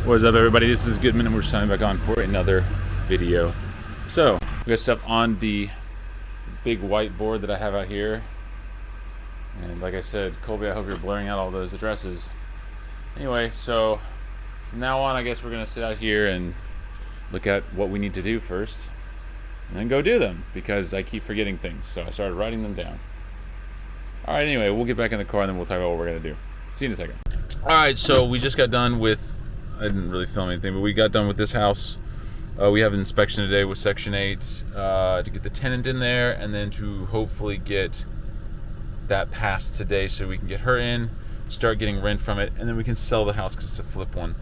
What is up, everybody? This is Goodman, and we're signing back on for another video. So, we got stuff on the big whiteboard that I have out here. And like I said, Colby, I hope you're blurring out all those addresses. Anyway, so from now on, I guess we're going to sit out here and look at what we need to do first, and then go do them, because I keep forgetting things. So I started writing them down. Alright, anyway, we'll get back in the car and then we'll talk about what we're going to do. See you in a second. Alright, so we just got done with, I didn't really film anything, but we got done with this house. We have an inspection today with Section 8 to get the tenant in there, and then to hopefully get that passed today so we can get her in, start getting rent from it, and then we can sell the house because it's a flip one.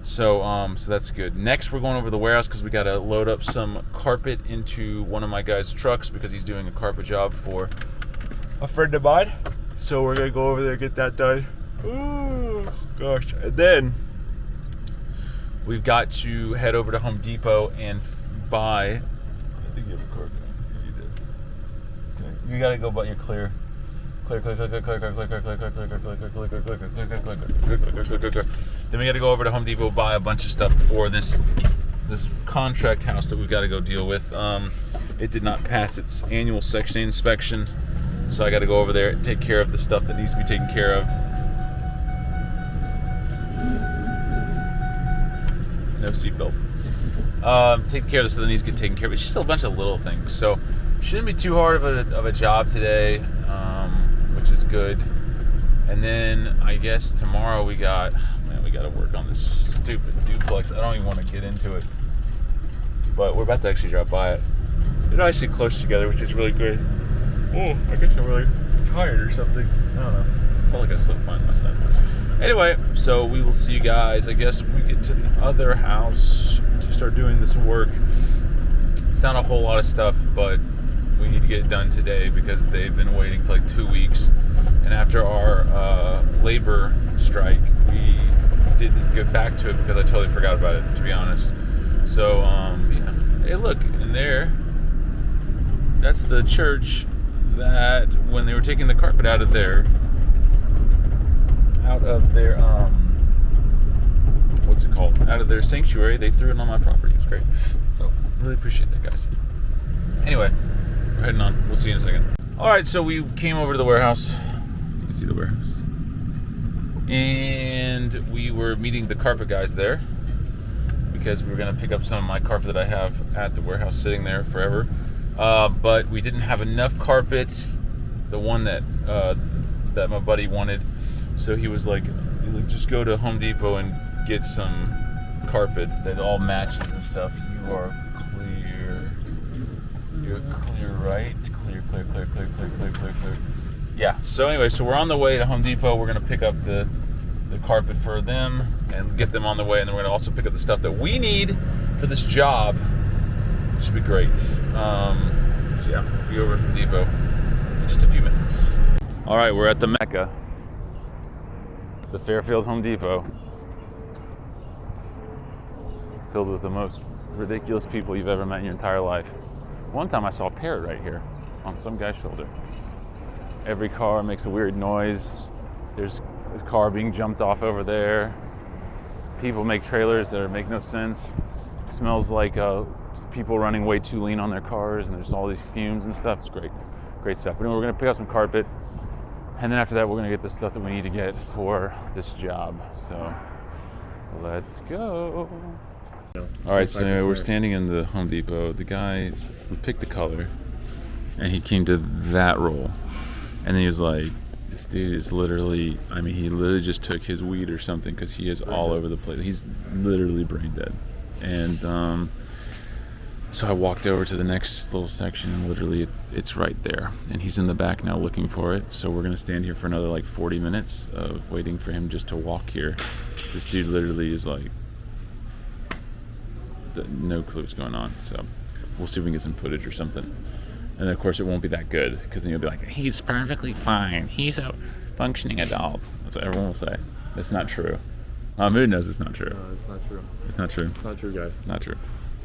So so that's good. Next, we're going over to the warehouse because we got to load up some carpet into one of my guys' trucks because he's doing a carpet job for a friend of mine. So we're going to go over there and get that done. Oh, gosh. And then we've got to head over to Home Depot and buy. I think you have a carpet. You did. Okay. You got to go buy your clear. Then we got to go over to Home Depot, buy a bunch of stuff for this contract house that we've got to go deal with. It did not pass its annual Section 8 inspection, so I got to go over there and take care of the stuff that needs to be taken care of. No seatbelt. Take care of the stuff that needs to get taken care of. It's just a bunch of little things, so shouldn't be too hard of a job today. Which is good. And then I guess tomorrow we got to work on this stupid duplex. I don't even want to get into it, but we're about to actually drive by it. They're actually close together, which is really good. Oh, I guess I'm really tired or something. I don't know. I felt like I slept fine last night. Anyway, so we will see you guys. I guess we get to the other house to start doing this work. It's not a whole lot of stuff, but we need to get it done today because they've been waiting for like 2 weeks, and after our labor strike, we didn't get back to it because I totally forgot about it, to be honest. So yeah. Hey, look in there. That's the church that when they were taking the carpet out of their what's it called? Out of their sanctuary, they threw it on my property. It was great. So really appreciate that, guys. Anyway, we're heading on. We'll see you in a second. Alright, so we came over to the warehouse. You can see the warehouse. And we were meeting the carpet guys there because we were going to pick up some of my carpet that I have at the warehouse sitting there forever. But we didn't have enough carpet, the one that my buddy wanted. So he was like, just go to Home Depot and get some carpet that all matches and stuff. You are clear. You're clear, right? Clear. Yeah, so anyway, so we're on the way to Home Depot. We're going to pick up the carpet for them and get them on the way. And then we're going to also pick up the stuff that we need for this job. It should be great. So yeah, we'll be over at Home Depot in just a few minutes. All right, we're at the Mecca, the Fairfield Home Depot, filled with the most ridiculous people you've ever met in your entire life. One time I saw a parrot right here on some guy's shoulder. Every car makes a weird noise. There's a car being jumped off over there. People make trailers that make no sense. It smells like people running way too lean on their cars, and there's all these fumes and stuff. It's great stuff. But anyway, we're gonna pick up some carpet, and then after that we're gonna get the stuff that we need to get for this job. So let's go. All right, so anyway, we're standing in the Home Depot. The guy, we picked the color, and he came to that roll, and then he was like, this dude is literally, he literally just took his weed or something because he is all over the place. He's literally brain dead. And so I walked over to the next little section, and literally it's right there, and he's in the back now looking for it. So we're gonna stand here for another like 40 minutes of waiting for him just to walk here. This dude literally is like, no clue what's going on. So we'll see if we can get some footage or something. And then of course it won't be that good because then you'll be like, he's perfectly fine, he's a functioning adult. That's what everyone will say. That's not true. Mood knows it's not true. No, it's not true. It's not true. It's not true, guys. Not true.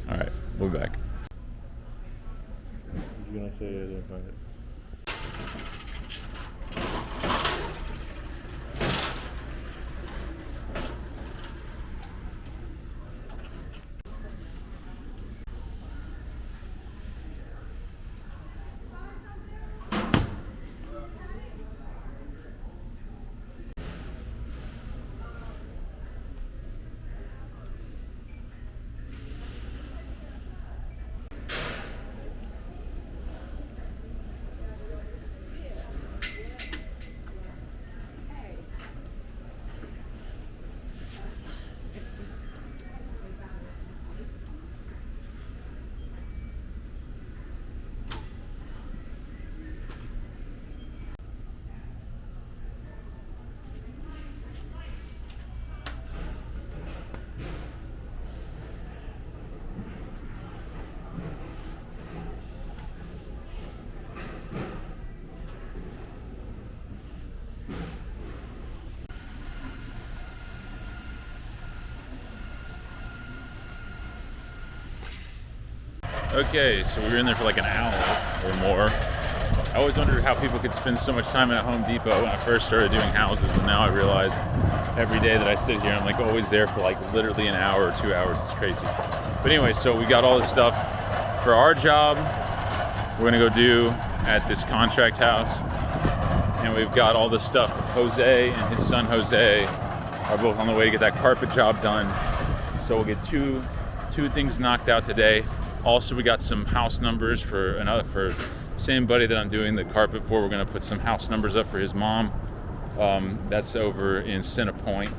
All right, we'll be back. He's gonna say I didn't find it. Okay, so we were in there for like an hour or more. I always wondered how people could spend so much time at Home Depot when I first started doing houses, and now I realize every day that I sit here, I'm like always there for like literally an hour or 2 hours. It's crazy. But anyway, so we got all this stuff for our job. We're gonna go do at this contract house, and we've got all this stuff. Jose and his son Jose are both on the way to get that carpet job done. So we'll get two things knocked out today. Also, we got some house numbers for same buddy that I'm doing the carpet for. We're gonna put some house numbers up for his mom. That's over in Centerpoint.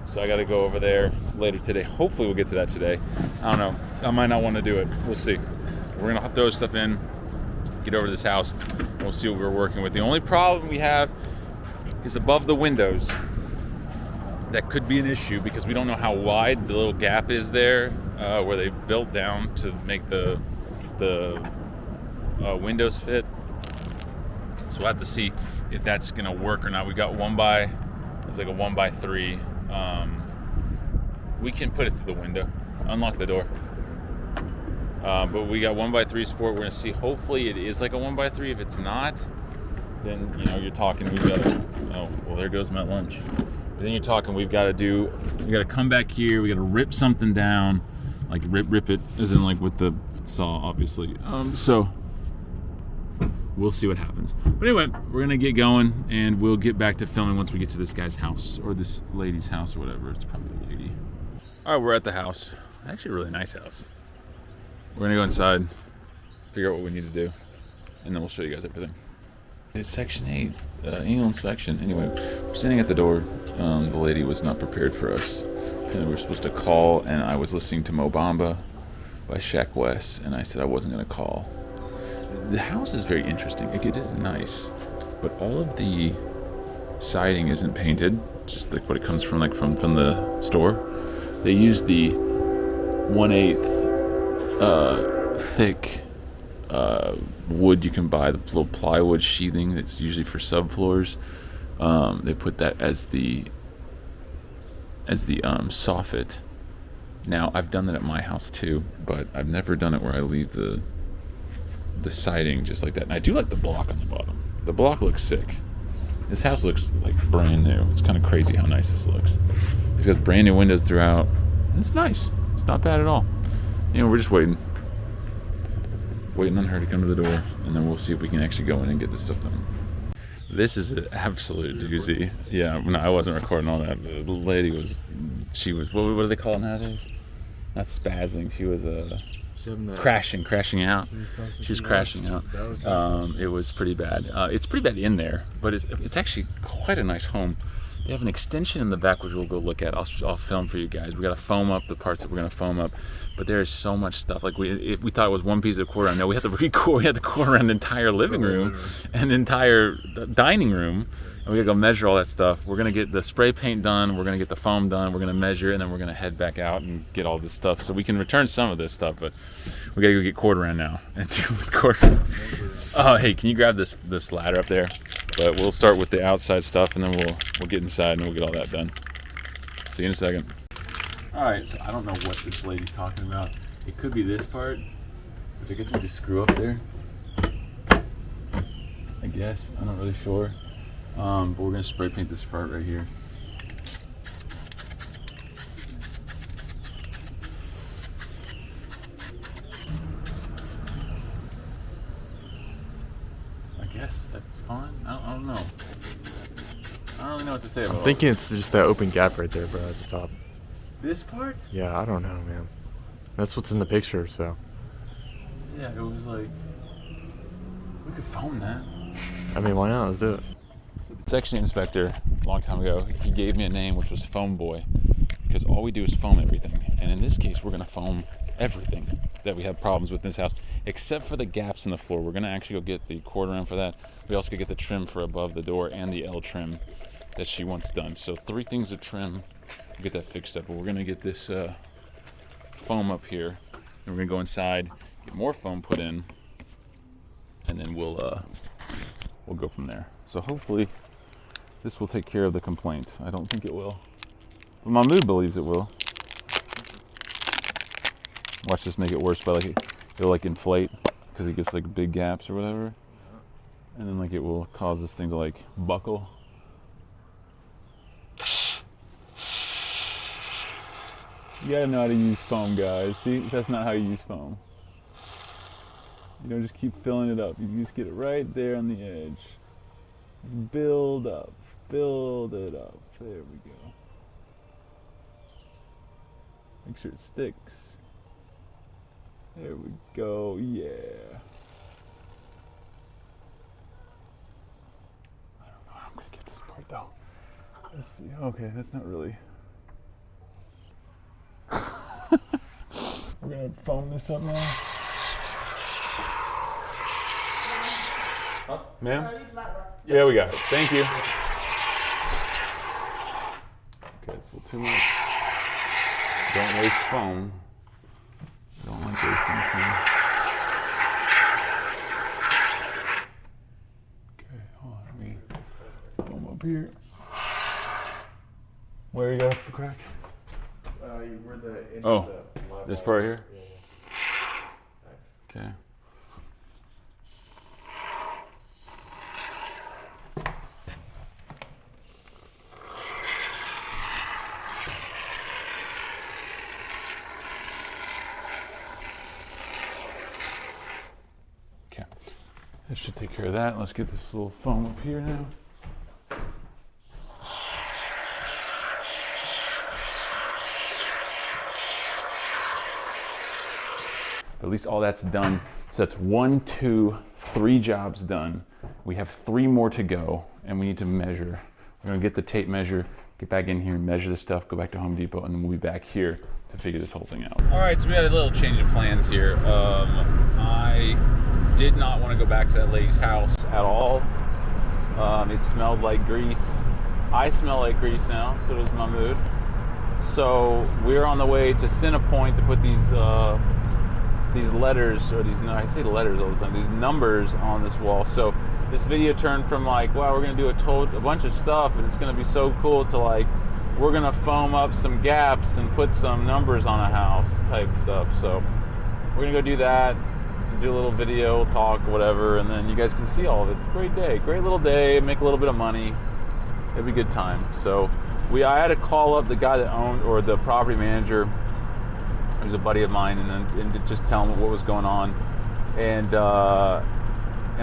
So I gotta go over there later today. Hopefully we'll get to that today. I don't know. I might not want to do it. We'll see. We're gonna throw stuff in, get over to this house, and we'll see what we're working with. The only problem we have is above the windows. That could be an issue because we don't know how wide the little gap is there where they built down to make the windows fit. So we'll have to see if that's gonna work or not. We got it's like a 1x3. We can put it through the window, unlock the door. But we got 1x3s for it. We're gonna see. Hopefully it is like a 1x3. If it's not, then you're talking. We gotta. Oh well, there goes my lunch. But then you're talking. We gotta come back here. We gotta rip something down, like rip it, as in like with the saw, obviously. So we'll see what happens. But anyway, we're gonna get going, and we'll get back to filming once we get to this guy's house or this lady's house or whatever. It's probably a lady. All right, we're at the house. Actually, a really nice house. We're gonna go inside, figure out what we need to do, and then we'll show you guys everything. It's Section 8, annual inspection. Anyway, we're standing at the door. The lady was not prepared for us, and we were supposed to call, and I was listening to Mo Bamba by Shaq West, and I said I wasn't gonna call. The house is very interesting. It is nice, but all of the siding isn't painted, just like what it comes from, like from the store. They use the 1/8 thick wood you can buy, the little plywood sheathing that's usually for subfloors. They put that as the soffit. Now I've done that at my house too, but I've never done it where I leave the siding just like that. And I do like the block on the bottom. The block looks sick. This house looks like brand new. It's kind of crazy how nice this looks. It's got brand new windows throughout. It's nice. It's not bad at all. We're just waiting on her to come to the door, and then we'll see if we can actually go in and get this stuff done. This is an absolute doozy. Yeah, no, I wasn't recording all that. The lady was, what do they call it nowadays? Not spazzing. She was crashing out. She was crashing out. It was pretty bad. It's pretty bad in there, but it's actually quite a nice home. They have an extension in the back, which we'll go look at. I'll film for you guys. We got to foam up the parts that we're gonna foam up, but there is so much stuff. Like if we thought it was one piece of quarter, no, we had to record. We had to quarter around the entire living room and the entire dining room, and we gotta go measure all that stuff. We're gonna get the spray paint done. We're gonna get the foam done. We're gonna measure, and then we're gonna head back out and get all this stuff so we can return some of this stuff. But we gotta go get quarter around now and deal with quarter. Oh, hey, can you grab this ladder up there? But we'll start with the outside stuff, and then we'll get inside and we'll get all that done. See you in a second. All right, so I don't know what this lady's talking about. It could be this part, which I guess we just screw up there. I guess, I'm not really sure. But we're gonna spray paint this part right here. I guess that's fine. I don't know. I don't really know what to say about it. I'm thinking it's just that open gap right there, bro, at the top. This part? Yeah, I don't know, man. That's what's in the picture, so. Yeah, it was like, we could foam that. I mean, why not? Let's do it. So the section inspector, a long time ago, he gave me a name, which was Foam Boy, because all we do is foam everything. And in this case, we're gonna foam everything that we have problems with in this house, except for the gaps in the floor. We're gonna actually go get the quarter in for that. We also gotta get the trim for above the door and the L trim that she wants done. So 3 things of trim, we'll get that fixed up. But we're gonna get this foam up here, and we're gonna go inside, get more foam put in, and then we'll go from there. So hopefully this will take care of the complaint. I don't think it will, but my mood believes it will. Watch this make it worse by like it'll like inflate because it gets like big gaps or whatever, and then like it will cause this thing to like buckle. You gotta know how to use foam, guys. See, that's not how you use foam. You don't just keep filling it up. You just get it right there on the edge. Build up, build it up. There we go. Make sure it sticks. There we go, yeah. I don't know how I'm gonna get this part though. Let's see, okay, that's not really. We're gonna foam this up now. Huh? Ma'am? Yeah, we got it. Thank you. Okay, it's a little too much. Don't waste foam. Don't like wasting foam. Okay, hold on. Let me foam up here. Where you got the crack? Where the end Oh, of the live this wire part is. here? Yeah, yeah. Okay. Okay. That should take care of that. Let's get this little foam up here now. At least all that's done. So that's 1, 2, 3 jobs done. We have 3 more to go, and we need to measure. We're gonna get the tape measure, get back in here, measure the stuff, go back to Home Depot, and then we'll be back here to figure this whole thing out. All right, so we had a little change of plans here. I did not want to go back to that lady's house at all. It smelled like grease. I smell like grease now, so does my mood. So we're on the way to Centerpoint to put these letters, or these, no, I say letters all the time, these numbers on this wall. So this video turned from like, wow, we're gonna do a bunch of stuff and it's gonna be so cool, to like, we're gonna foam up some gaps and put some numbers on a house type stuff. So we're gonna go do that, do a little video, talk, whatever, and then you guys can see all of it. It's a great day, great little day, make a little bit of money. It'll be a good time. So I had to call up the guy that owned, or the property manager. He was a buddy of mine, and just tell him what was going on, and I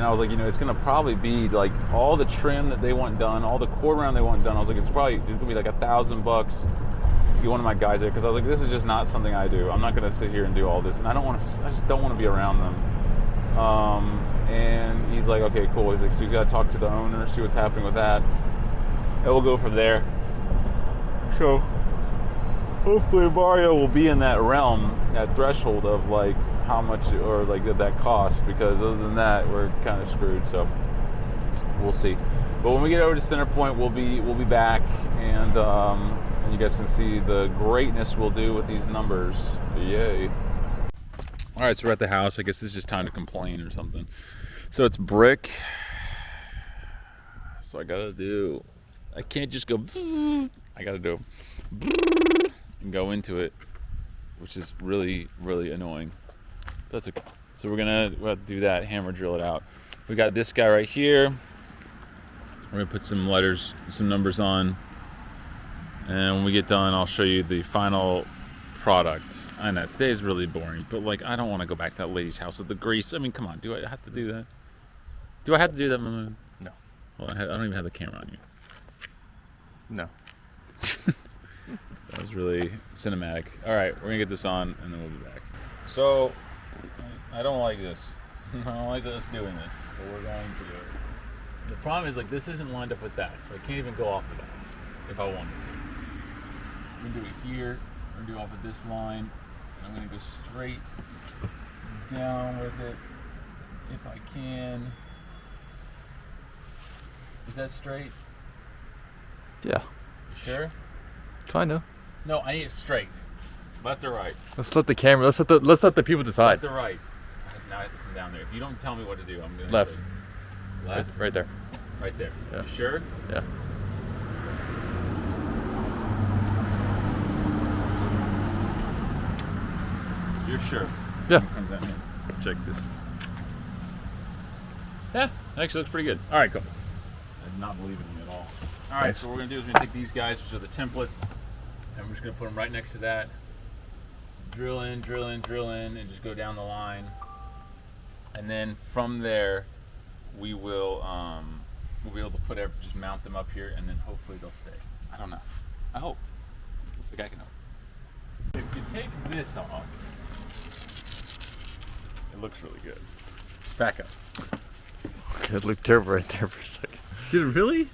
was like, you know, it's gonna probably be like all the trim that they want done, all the core round they want done. I was like, it's gonna be like $1,000 to get one of my guys there, because I was like, this is just not something I do. I'm not gonna sit here and do all this, and I just don't want to be around them. And he's like, okay, cool. He's like, so he's got to talk to the owner, see what's happening with that, and we'll go from there. So hopefully Mario will be in that realm, that threshold of like how much, or like that costs, because other than that, we're kind of screwed. So we'll see. But when we get over to Centerpoint, we'll be back, and you guys can see the greatness we'll do with these numbers. Yay! All right, so we're at the house. I guess it's just time to complain or something. So it's brick. So I can't just go. I gotta do and go into it, which is really, really annoying. That's okay. So we'll have to do that, hammer drill it out. We got this guy right here. We're gonna put some letters, some numbers on, and when we get done, I'll show you the final product. I know today's really boring, but like, I don't want to go back to that lady's house with the grease. I mean, come on, do I have to do that? Do I have to do that, Mamoon? No. Well, I don't even have the camera on you. No. That was really cinematic. All right, we're gonna get this on, and then we'll be back. So, I don't like this. I don't like us doing this, but we're going to do it. The problem is, like, this isn't lined up with that, so I can't even go off of that if I wanted to. I'm gonna do it here. I'm gonna do off of this line, and I'm gonna go straight down with it if I can. Is that straight? Yeah. You sure? Kinda. No, I need it straight. Left or right? Let's let the camera. Let's let the people decide. Left or right? Now I have to come down there. If you don't tell me what to do, I'm gonna Left. Go left. Right there. Right there. Yeah. You sure? Yeah. You're sure? Yeah. Come down here. Check this. Yeah, actually looks pretty good. All right, cool. I did not believe in him at all. All right, so what we're gonna do is we're gonna take these guys, which are the templates, and we're just gonna put them right next to that. Drill in, drill in, drill in, and just go down the line. And then from there, we will we'll be able to just mount them up here, and then hopefully they'll stay. I don't know. I hope. The guy can hope. If you take this off, it looks really good. Back up. It looked terrible right there for a second. Did it really?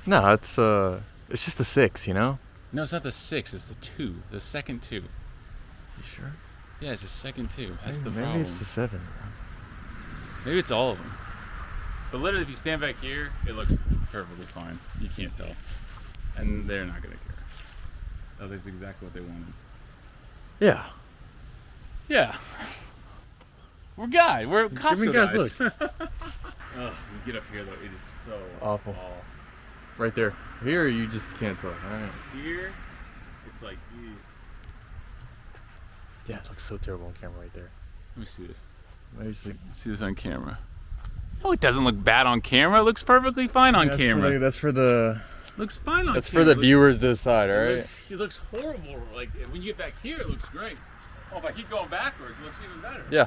No, it's just a 6, you know? No, it's not the 6. It's the 2. The second 2. You sure? Yeah, it's the second 2. That's the Maybe problem. it's the 7. Maybe it's all of them. But literally, if you stand back here, it looks perfectly fine. You can't tell. And they're not going to care. Oh, that's exactly what they wanted. Yeah. Yeah. We're Costco guys, guys. Oh, you get up here, though. It is so Awful. off. Right there. Here, you just can't tell. Alright. Here, it's like, geez. Yeah, it looks so terrible on camera right there. Let me see this. Maybe just like, See this on camera. Oh, it doesn't look bad on camera. It looks perfectly fine on camera. That's for the Looks fine on That's camera. for the viewers to decide, alright? It looks horrible. Like when you get back here, it looks great. Oh, if I keep going backwards, it looks even better. Yeah.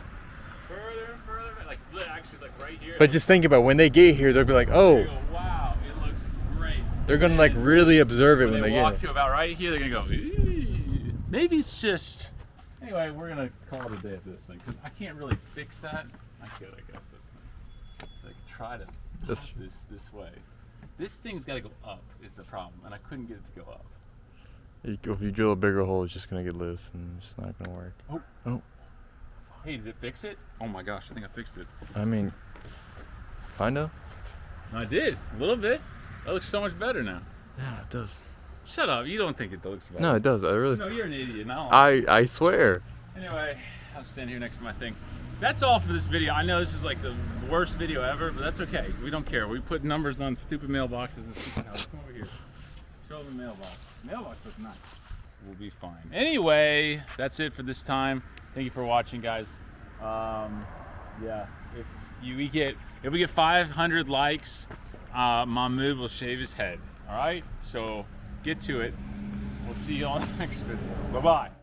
Further and further, like actually, like right here. But just think about when they get here, they'll be like, They oh, go, wow, it looks great. they're gonna like really observe it when they walk get to here. about right here, they're gonna go, "Eee." Maybe it's just. Anyway, we're gonna call it a day at this thing because I can't really fix that. I could, I guess. So I could try to This- pop this way. This thing's got to go up is the problem, and I couldn't get it to go up. If you drill a bigger hole, it's just gonna get loose and it's just not gonna work. Oh. Hey, did it fix it? Oh my gosh, I think I fixed it. I mean, kinda. I did, a little bit. That looks so much better now. Yeah, it does. Shut up, you don't think it looks better. No, it does. I really. No, you're an idiot. No. I swear. Anyway, I'll stand here next to my thing. That's all for this video. I know this is like the worst video ever, but that's okay. We don't care. We put numbers on stupid mailboxes and stupid houses. Come over here. Show the mailbox. Mailbox looks nice. We'll be fine. Anyway, that's it for this time. Thank you for watching, guys. Yeah, if we get 500 likes, Mahmoud will shave his head. All right, so get to it. We'll see you on the next video. Bye bye.